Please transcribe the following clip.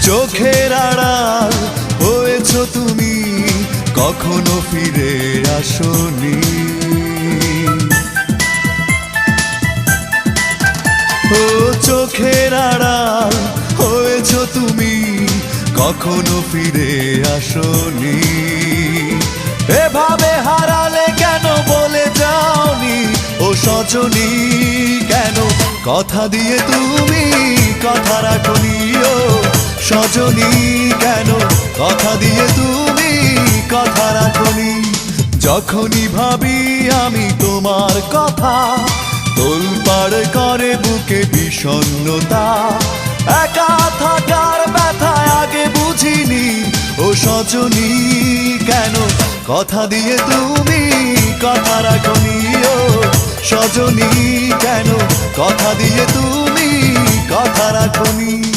চোখের আড়াল হয়েছো তুমি, কখনো ফিরে আসোনি। ও চোখের আড়াল হয়েছো তুমি, কখনো ফিরে আসোনি। এভাবে হারালে কেন বলে যাওনি ও সজনী, কেন কথা দিয়ে তুমি কথা রাখোনি ও সজনী, কেন কথা দিয়ে তুমি কথা রাখোনি। যখনই ভাবি আমি তোমার কথা, তোলপাড় করে বুকে বিষণ্ণতা। একা থাকার ব্যথা আগে বুঝিনি ও সজনী, কেন কথা দিয়ে তুমি কথা রাখোনি ও সজনী, কেন কথা দিয়ে তুমি কথা রাখোনি।